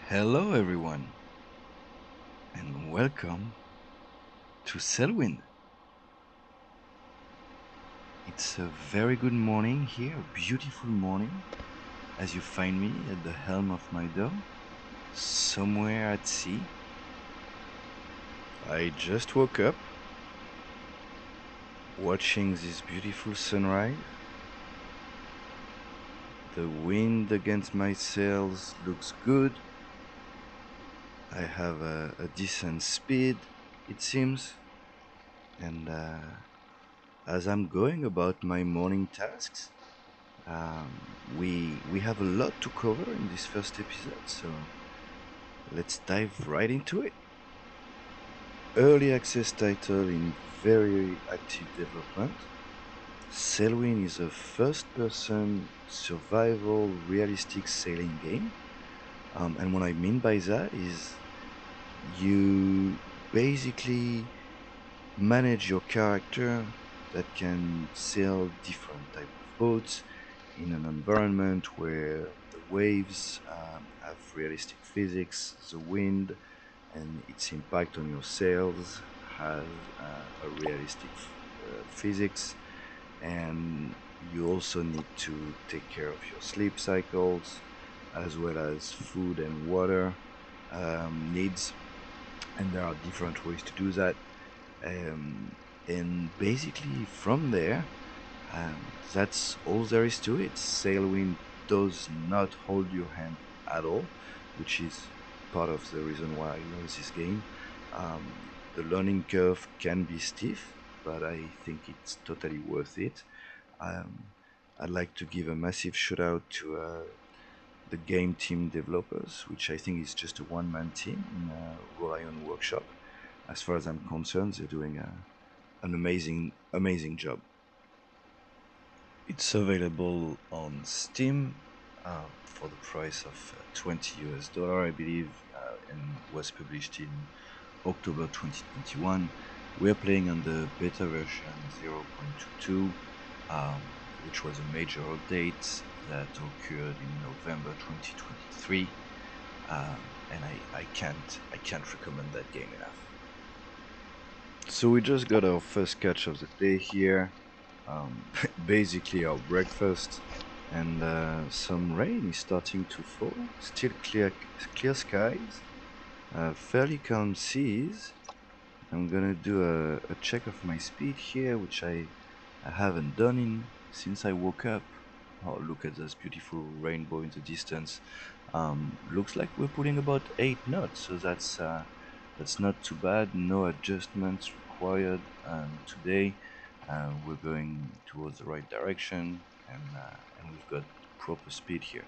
Hello, everyone, and welcome to Sailwind. It's a very good morning here, a beautiful morning, as you find me at the helm of my dome, somewhere at sea. I just woke up, watching this beautiful sunrise. The wind against my sails looks good. I have a decent speed, it seems, and as I'm going about my morning tasks, we have a lot to cover in this first episode, so let's dive right into it. Early access title in very active development. Sailwind is a first-person survival realistic sailing game, and what I mean by that is you basically manage your character that can sail different type of boats in an environment where the waves have realistic physics, the wind and its impact on your sails has a realistic physics, and you also need to take care of your sleep cycles as well as food and water needs, and there are different ways to do that. um, and basically from there, that's all there is to it. Sailwind does not hold your hand at all, which is part of the reason why I love this game. The learning curve can be stiff, but I think it's totally worth it. um, I'd like to give a massive shout out to the game team developers, which I think is just a one-man team in Rolion Workshop. As far as I'm concerned, they're doing an amazing job. It's available on Steam for the price of $20, I believe, and was published in October 2021. We're playing on the beta version 0.22, which was a major update that occurred in November 2023, and I can't recommend that game enough. So we just got our first catch of the day here. Basically our breakfast, and some rain is starting to fall. Still clear skies, fairly calm seas. I'm gonna do a check of my speed here, which I haven't done in since I woke up. Oh, look at this beautiful rainbow in the distance. Looks like we're putting about 8 knots, so that's not too bad. No adjustments required. Today we're going towards the right direction, and we've got proper speed here.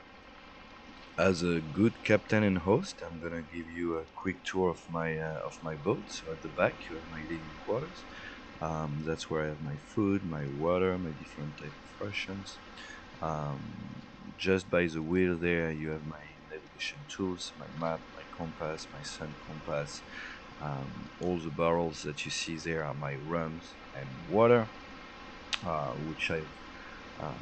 As a good captain and host, I'm gonna give you a quick tour of my boat. So at the back, you have my living quarters. That's where I have my food, my water, my different type of rations. Just by the wheel there, you have my navigation tools, my map, my compass, my sun compass. All the barrels that you see there are my rums and water, which uh,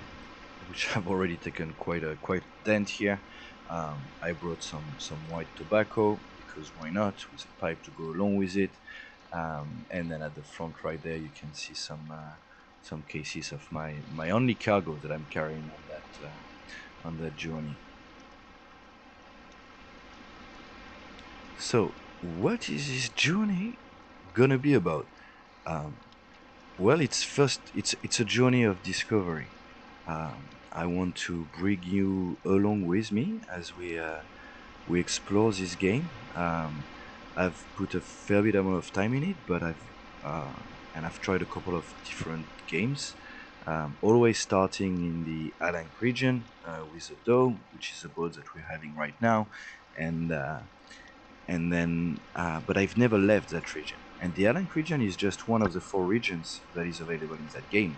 I've already taken quite a dent here. I brought some white tobacco because why not, with a pipe to go along with it. And then at the front right there, you can see some cases of my only cargo that I'm carrying on that journey. So, what is this journey gonna be about? Um, well, it's a journey of discovery. I want to bring you along with me as we explore this game. I've put a fair bit amount of time in it, but I've tried a couple of different games. Always starting in the Ankh region with the Doe, which is a boat that we're having right now, and then but I've never left that region. And the Ankh region is just one of the 4 regions that is available in that game.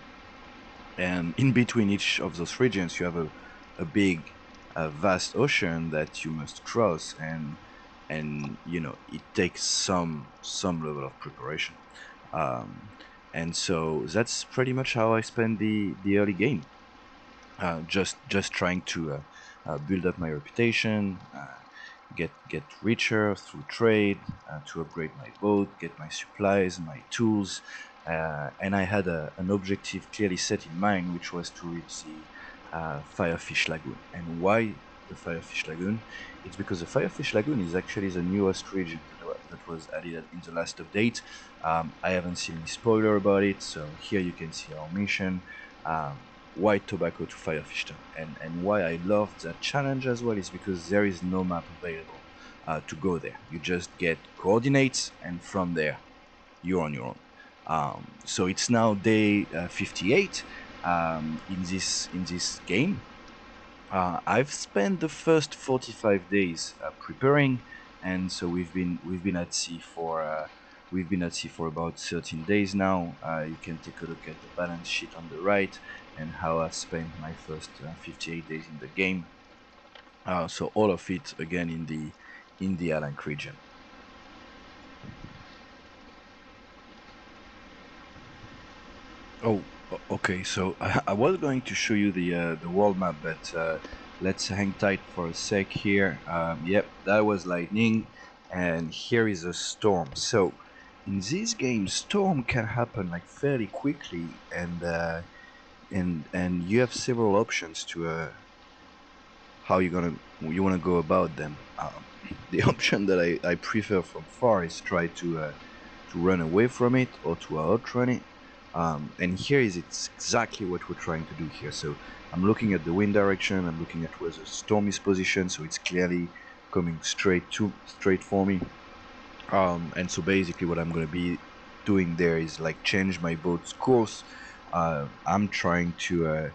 And in between each of those regions, you have a big, vast ocean that you must cross, and it takes some level of preparation. Um, and so that's pretty much how I spend the early game, just trying to build up my reputation, get richer through trade, to upgrade my boat, get my supplies, my tools, and I had an objective clearly set in mind, which was to reach the Firefish Lagoon. And why the Firefish Lagoon? It's because the Firefish Lagoon is actually the newest region that was added in the last update. I haven't seen any spoiler about it, so here you can see our mission. White tobacco to Firefish Town. And why I loved that challenge as well is because there is no map available to go there. You just get coordinates, and from there, you're on your own. So it's now day 58 in this game. I've spent the first 45 days preparing, and so we've been at sea for about 13 days now. You can take a look at the balance sheet on the right and how I spent my first 58 days in the game. So all of it again in the Ankh region. Oh, okay. So I was going to show you the world map, but let's hang tight for a sec here. Yep, that was lightning, and here is a storm. So in this game, storm can happen like fairly quickly, and you have several options to how you want to go about them. The option that I prefer from far is try to run away from it or to outrun it. And here is it's exactly what we're trying to do here. So I'm looking at the wind direction. I'm looking at where the storm is positioned. So it's clearly coming straight for me. And so basically, what I'm going to be doing there is like change my boat's course. I'm trying to.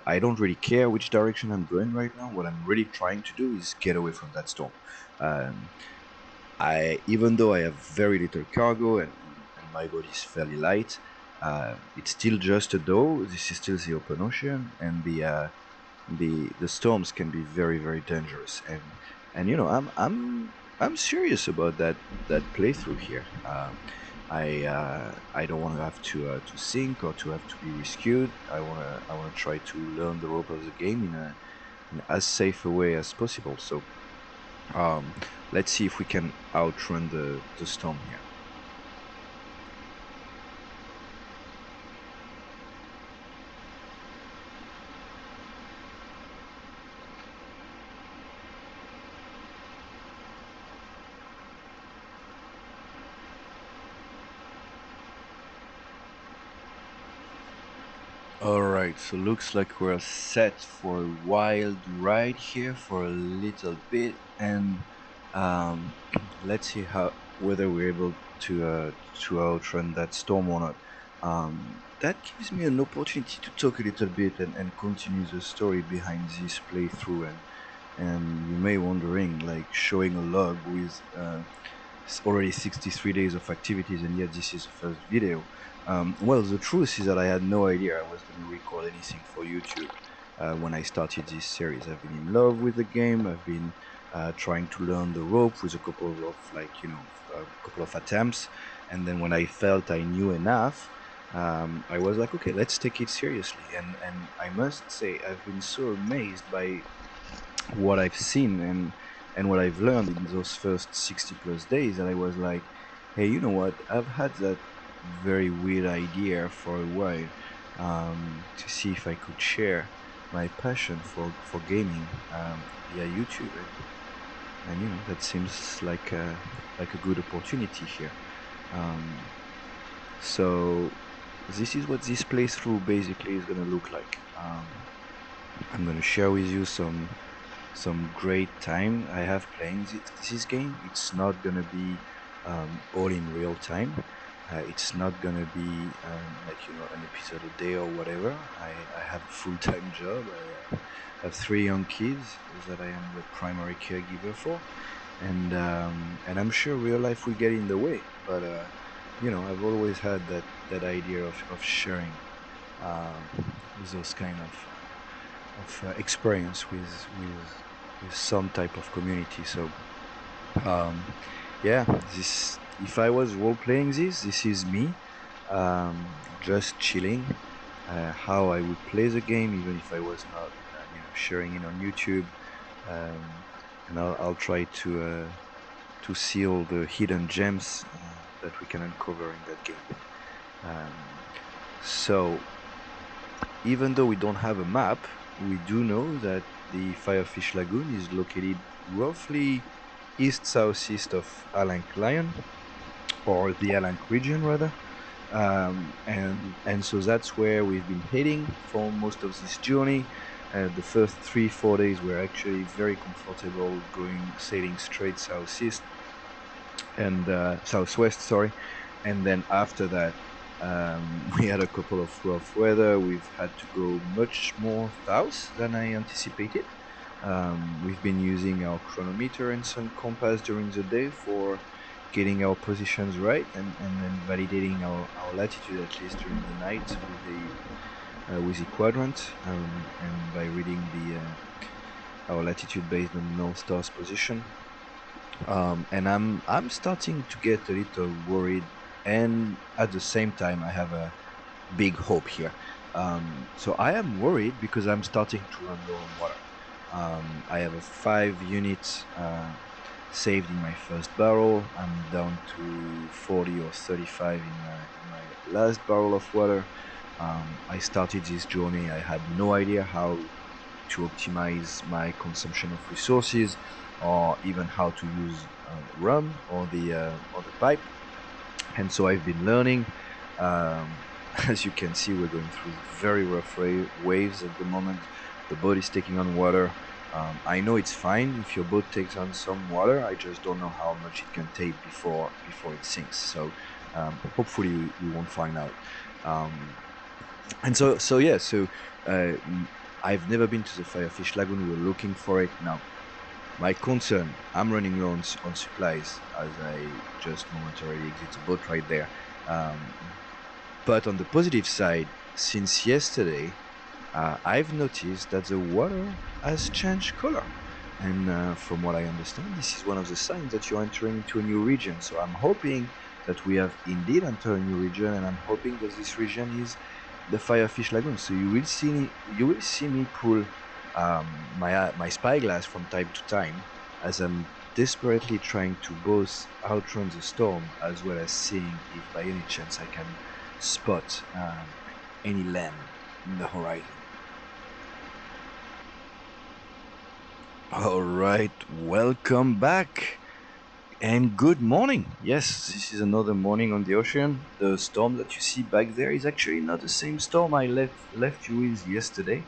I don't really care which direction I'm going right now. What I'm really trying to do is get away from that storm. Um, even though I have very little cargo and my body is fairly light, it's still just a dough. This is still the open ocean, and the storms can be very very dangerous. And I'm serious about that playthrough here. I don't want to have to sink or to have to be rescued. I wanna try to learn the rope of the game in as safe a way as possible. So um, let's see if we can outrun the storm here. Alright, so looks like we're set for a wild ride here for a little bit, and um, let's see how whether we're able to outrun that storm or not. That gives me an opportunity to talk a little bit and continue the story behind this playthrough, and you may wondering like showing a log with it's already 63 days of activities, and yet this is the first video. Well, the truth is that I had no idea I was going to record anything for YouTube when I started this series. I've been in love with the game. I've been trying to learn the rope with a couple of a couple of attempts, and then when I felt I knew enough, I was like, okay, let's take it seriously. And I must say, I've been so amazed by what I've seen and what I've learned in those first 60 plus days, and I was like, hey, you know what? I've had that very weird idea for a while, to see if I could share my passion for gaming via YouTube, and that seems like a good opportunity here. Um, so this is what this playthrough basically is gonna look like. I'm gonna share with you some great time I have playing this game. It's not gonna be all in real time. It's not gonna be an episode a day or whatever. I have a full-time job. I have three young kids that I am the primary caregiver for, and I'm sure real life will get in the way. But I've always had that idea of sharing um, those kind of experience with some type of community. So um, yeah, this if I was role playing this is me, just chilling. How I would play the game, even if I was not sharing it on YouTube. Um, and I'll try to see all the hidden gems that we can uncover in that game. Um, so even though we don't have a map, we do know that the Firefish Lagoon is located roughly east-southeast of Ankh Lion, or the Ankh region rather. And so that's where we've been heading for most of this journey. The first 3-4 days were actually very comfortable, going sailing straight southeast and southwest, sorry. And then after that, we had a couple of rough weather. We've had to go much more south than I anticipated. We've been using our chronometer and sun compass during the day for getting our positions right, and then validating our latitude at least during the night with the quadrant, and by reading the our latitude based on the North Star's position. And I'm starting to get a little worried, and at the same time, I have a big hope here. So I am worried because I'm starting to run low on water. I have a 5 units saved in my first barrel. I'm down to 40 or 35 in my last barrel of water. I started this journey. I had no idea how to optimize my consumption of resources, or even how to use rum or the pipe. And so I've been learning. Um, as you can see, we're going through very rough waves at the moment. The boat is taking on water. I know it's fine if your boat takes on some water. I just don't know how much it can take before it sinks. So hopefully we won't find out. And so yeah. So uh, I've never been to the Firefish Lagoon. We're looking for it now. My concern, I'm running low on supplies as I just momentarily exit the boat right there. Um, but on the positive side, since yesterday, I've noticed that the water has changed color. And from what I understand, this is one of the signs that you're entering into a new region. So I'm hoping that we have indeed entered a new region, and I'm hoping that this region is the Firefish Lagoon. So you will see me pull my spyglass from time to time, as I'm desperately trying to both outrun the storm as well as seeing if by any chance I can spot any land in the horizon. All right, welcome back and good morning. Yes, this is another morning on the ocean. The storm that you see back there is actually not the same storm I left you with yesterday.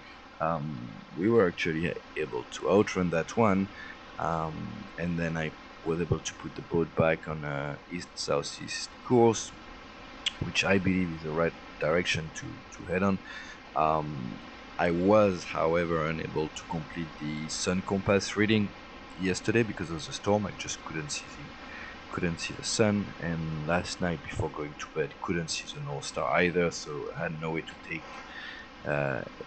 We were actually able to outrun that one, and then I was able to put the boat back on a east-southeast course, which I believe is the right direction to head on. I was, however, unable to complete the sun compass reading yesterday because of the storm. I just couldn't see the sun, and last night before going to bed couldn't see the North Star either. So I had no way to take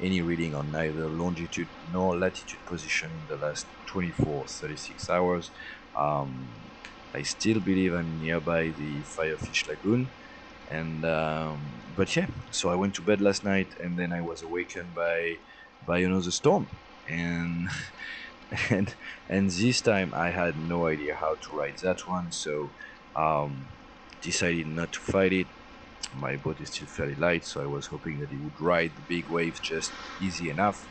any reading on neither longitude nor latitude position in the last 24-36 hours. I still believe I'm nearby the Firefish Lagoon, and but yeah, so I went to bed last night, and then I was awakened by another storm, and and and this time I had no idea how to ride that one, so decided not to fight it. My boat is still fairly light, so I was hoping that it would ride the big waves just easy enough.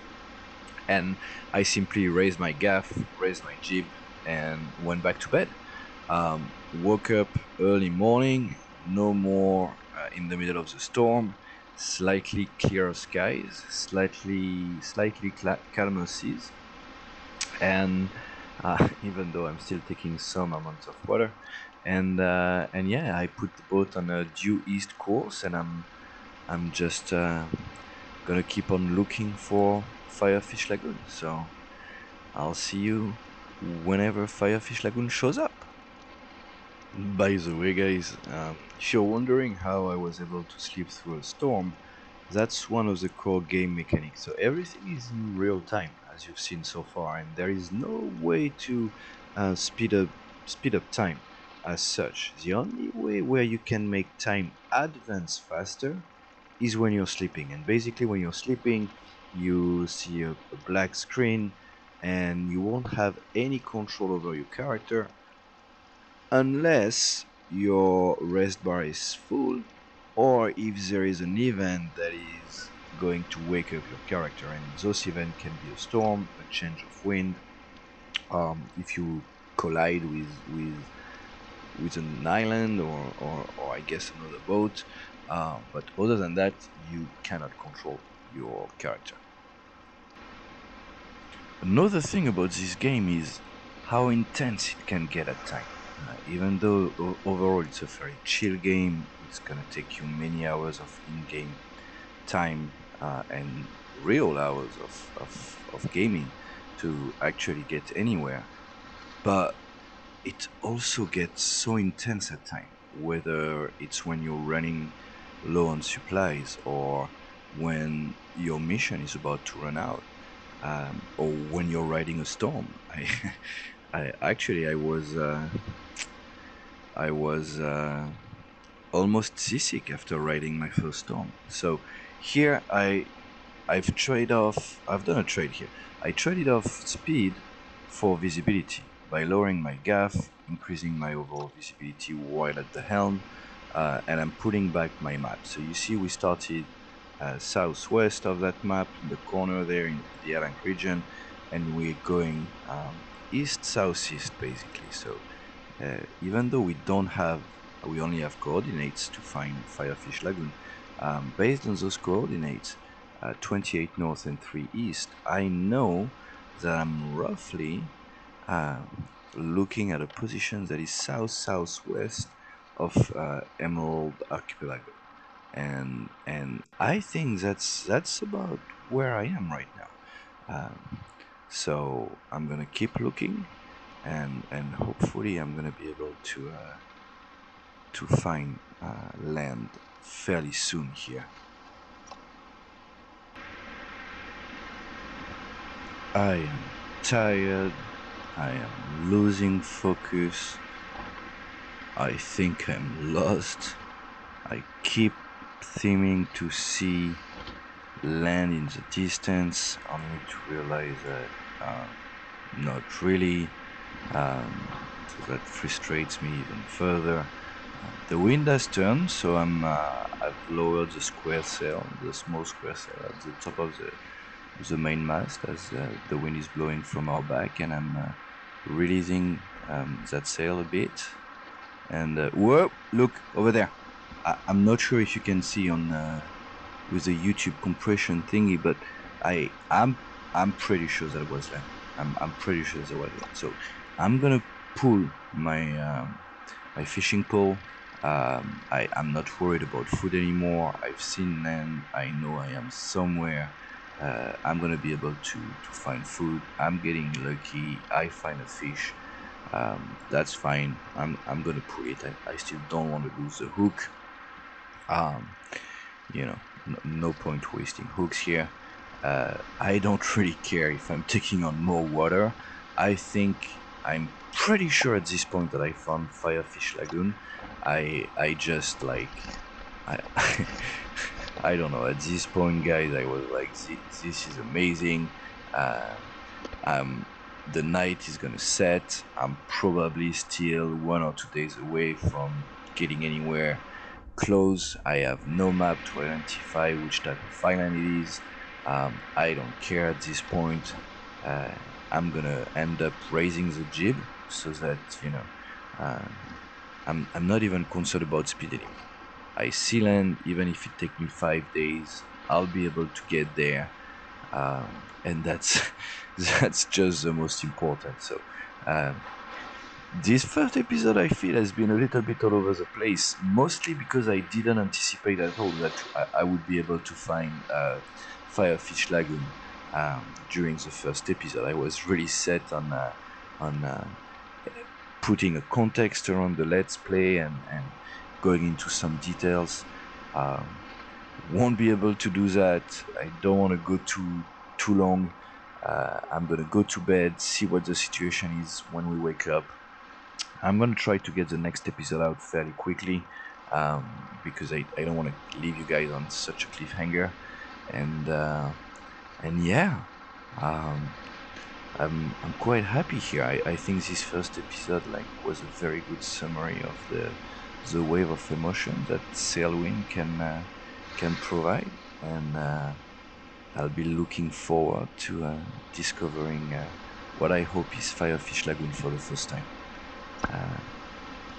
And I simply raised my gaff, raised my jib, and went back to bed. Woke up early morning, no more in the middle of the storm, slightly clearer skies, slightly calmer seas, and even though I'm still taking some amounts of water, and yeah, I put the boat on a due east course, and I'm just gonna keep on looking for Firefish Lagoon. So I'll see you whenever Firefish Lagoon shows up. By the way, guys, if you're wondering how I was able to sleep through a storm, that's one of the core game mechanics. So everything is in real time, as you've seen so far, and there is no way to speed up time as such. The only way where you can make time advance faster is when you're sleeping. And basically, when you're sleeping, you see a black screen. and you won't have any control over your character unless your rest bar is full, or if there is an event that is going to wake up your character. And those events can be a storm, a change of wind, if you collide with an island, or I guess another boat. But other than that, you cannot control your character. Another thing about this game is how intense it can get at times. Even though overall it's a very chill game, it's gonna take you many hours of in-game time, and real hours of gaming to actually get anywhere. But it also gets so intense at times, whether it's when you're running low on supplies, or when your mission is about to run out, or when you're riding a storm. I was almost seasick after riding my first storm. So here I've done a trade here. I traded off speed for visibility by lowering my gaff, increasing my overall visibility while at the helm, and I'm putting back my map. So you see we started southwest of that map, in the corner there in the Ankh region, and we're going east southeast basically. So even though we only have coordinates to find Firefish Lagoon, based on those coordinates, 28 north and 3 east, I know that I'm roughly uh, looking at a position that is southwest of Emerald Archipelago, and I think that's about where I am right now. So I'm gonna keep looking, and hopefully I'm gonna be able to find land fairly soon here. I am tired. I am losing focus. I think I'm lost. I keep seeming to see land in the distance, only to realize that not really. So that frustrates me even further. The wind has turned, so I've lowered the square sail, the small square sail at the top of the main mast, as the wind is blowing from our back, and I'm releasing that sail a bit. And whoa! Look over there. I'm not sure if you can see on with the YouTube compression thingy, but I'm pretty sure that was land. I'm pretty sure that was land. So I'm gonna pull my fishing pole. I'm not worried about food anymore. I've seen land. I know I am somewhere. I'm gonna be able to find food. I'm getting lucky. I find a fish. That's fine. I'm gonna pull it. I still don't want to lose the hook. Um, no point wasting hooks here. I don't really care if I'm taking on more water. I think I'm pretty sure at this point that I found Firefish Lagoon. I just like I I don't know. At this point, guys, I was like, this is amazing. Uh, the night is gonna set. I'm probably still 1 or 2 days away from getting anywhere close. I have no map to identify which type of island it is. I don't care at this point. Uh, I'm gonna end up raising the jib so that uh, I'm not even concerned about speed anymore. I see land, even if it takes me 5 days, I'll be able to get there, and that's that's just the most important. So. This first episode, I feel, has been a little bit all over the place, mostly because I didn't anticipate at all that I would be able to find Firefish Lagoon during the first episode. I was really set on putting a context around the let's play, and going into some details. Um, won't be able to do that. I don't want to go too long. I'm gonna go to bed, see what the situation is when we wake up. I'm gonna try to get the next episode out fairly quickly, because I don't want to leave you guys on such a cliffhanger, and yeah, um, I'm quite happy here. I think this first episode was a very good summary of the wave of emotion that Sailwind can provide, and I'll be looking forward to discovering what I hope is Firefish Lagoon for the first time. Uh,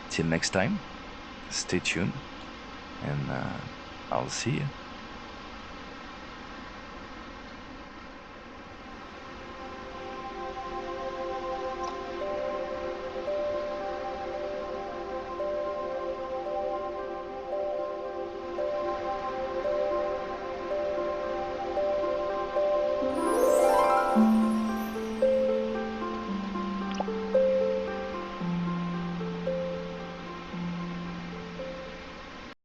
till next time, stay tuned, and I'll see you.